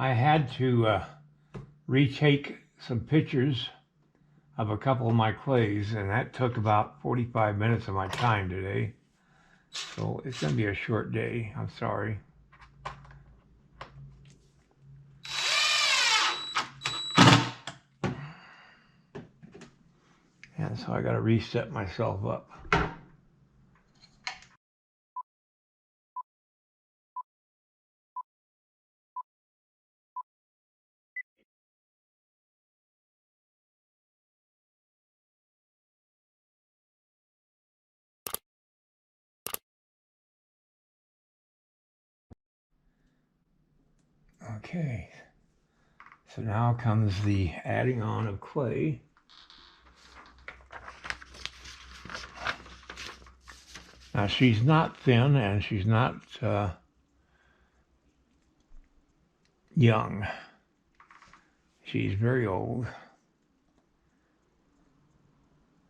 I had to retake some pictures of a couple of my clays, and that took about 45 minutes of my time today. So it's going to be a short day. I'm sorry. And so I got to reset myself up. Okay, so now comes the adding on of clay. Now she's not thin and she's not young. She's very old,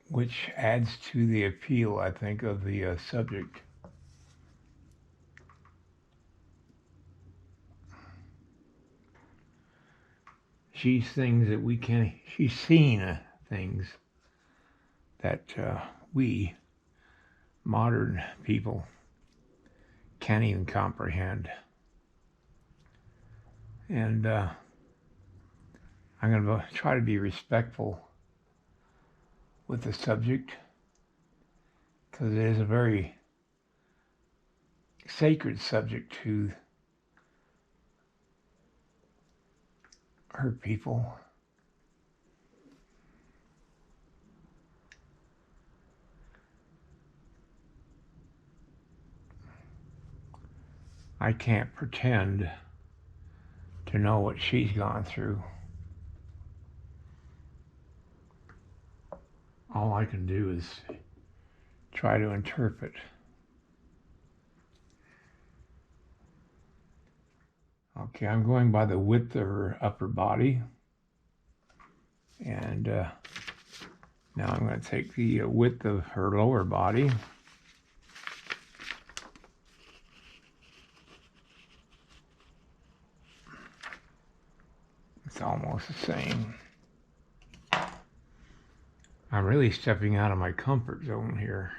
which adds to the appeal, I think, of the subject. She's things that we can, she's seen things that we modern people can't even comprehend. And I'm going to try to be respectful with the subject because it is a very sacred subject to her people. I can't pretend to know what she's gone through. All I can do is try to interpret. Okay, I'm going by the width of her upper body. And now I'm going to take the width of her lower body. It's almost the same. I'm really stepping out of my comfort zone here.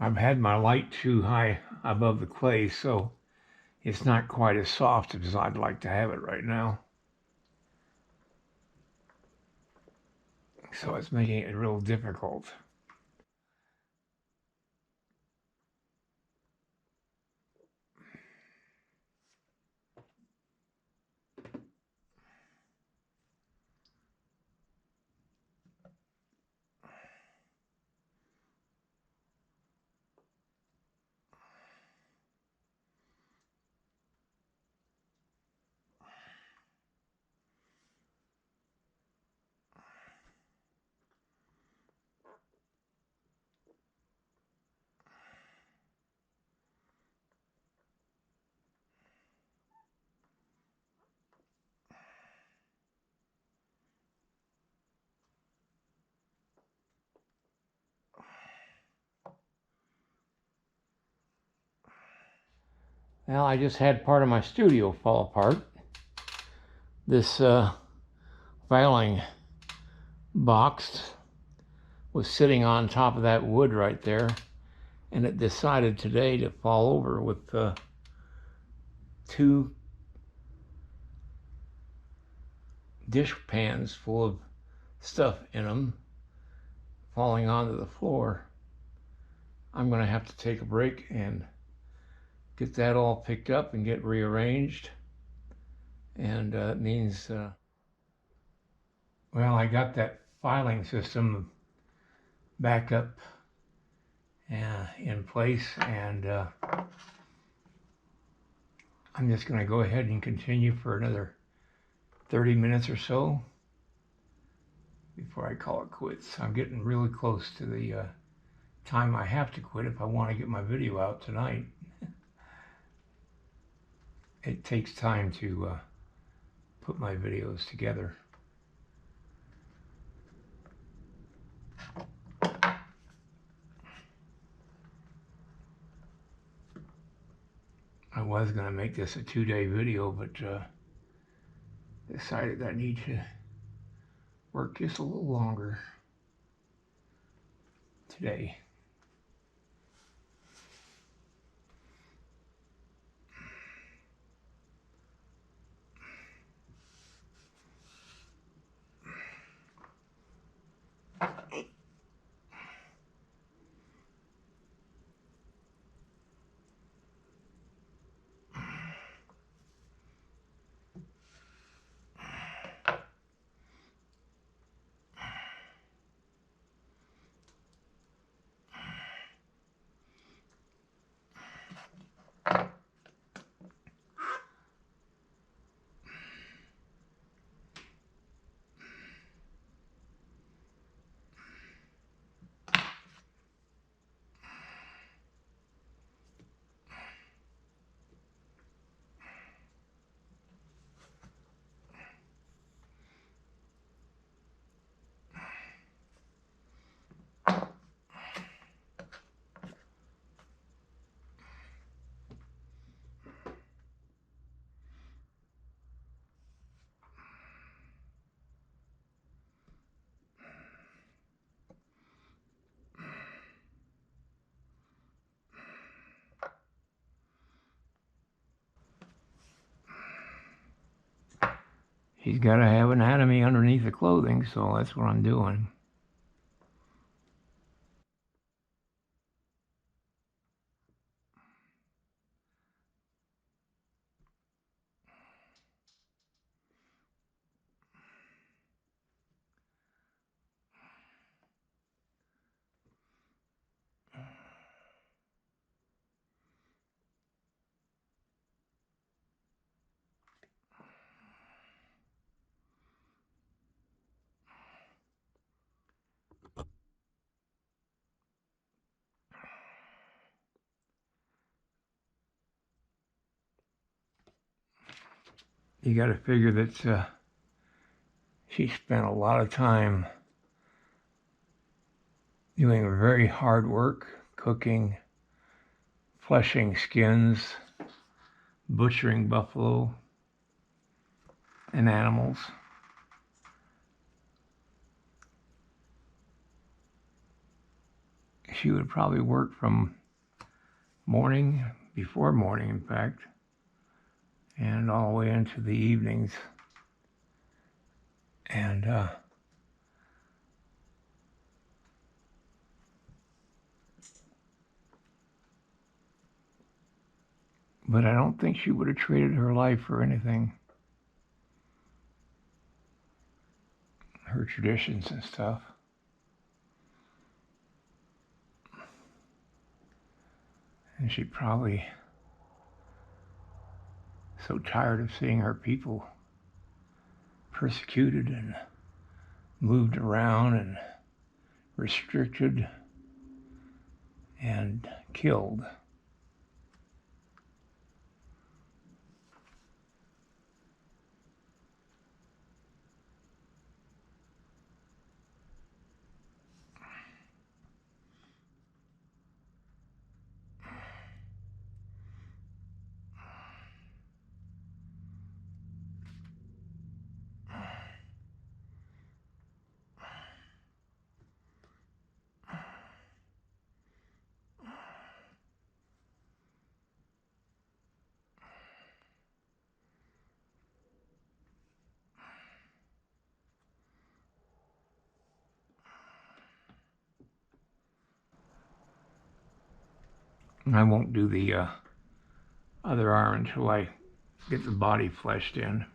I've had my light too high above the clay, so it's not quite as soft as I'd like to have it right now. So it's making it real difficult. Well, I just had part of my studio fall apart. This filing box was sitting on top of that wood right there, and it decided today to fall over with two dish pans full of stuff in them falling onto the floor. I'm going to have to take a break and get that all picked up and get rearranged. And it means, well, I got that filing system back up in place, and I'm just going to go ahead and continue for another 30 minutes or so before I call it quits. I'm getting really close to the time I have to quit if I want to get my video out tonight. It takes time to put my videos together. I was going to make this a 2-day video, but decided I need to work just a little longer today. He's got to have anatomy underneath the clothing, so that's what I'm doing. You got to figure that she spent a lot of time doing very hard work, cooking, fleshing skins, butchering buffalo and animals. She would probably work from morning, before morning in fact, and all the way into the evenings. And but I don't think she would have traded her life for anything. Her traditions and stuff. And she'd probably so tired of seeing her people persecuted and moved around and restricted and killed. I won't do the other arm until I get the body fleshed in.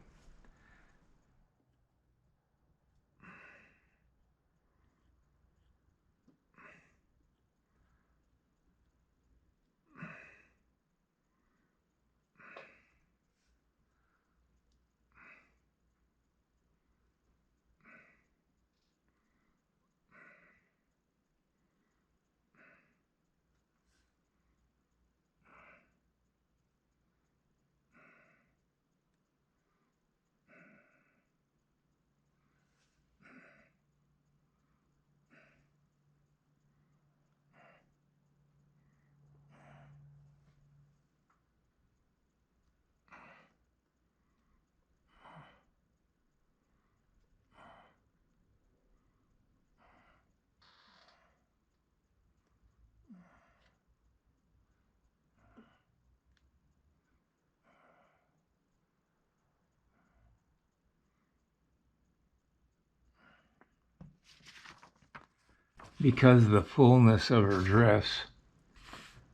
because of the fullness of her dress,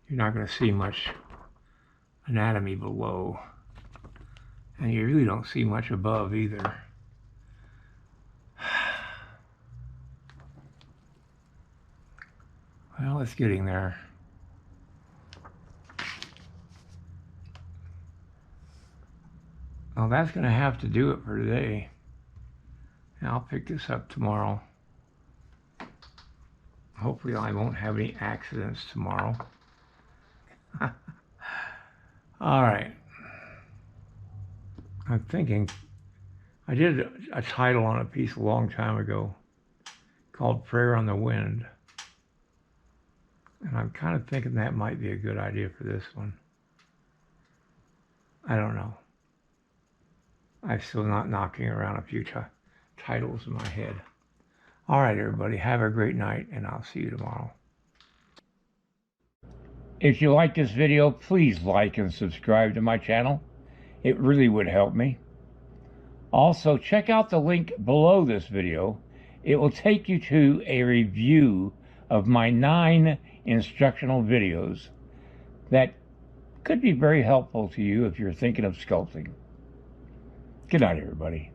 you're not going to see much anatomy below. And you really don't see much above either. Well, it's getting there. Well, that's going to have to do it for today. And I'll pick this up tomorrow. Hopefully I won't have any accidents tomorrow. All right. I'm thinking, I did a title on a piece a long time ago called Prayer on the Wind. And I'm kind of thinking that might be a good idea for this one. I don't know. I'm still not knocking around a few titles in my head. All right, everybody, have a great night, and I'll see you tomorrow. If you like this video, please like and subscribe to my channel. It really would help me. Also, check out the link below this video. It will take you to a review of my 9 instructional videos that could be very helpful to you if you're thinking of sculpting. Good night, everybody.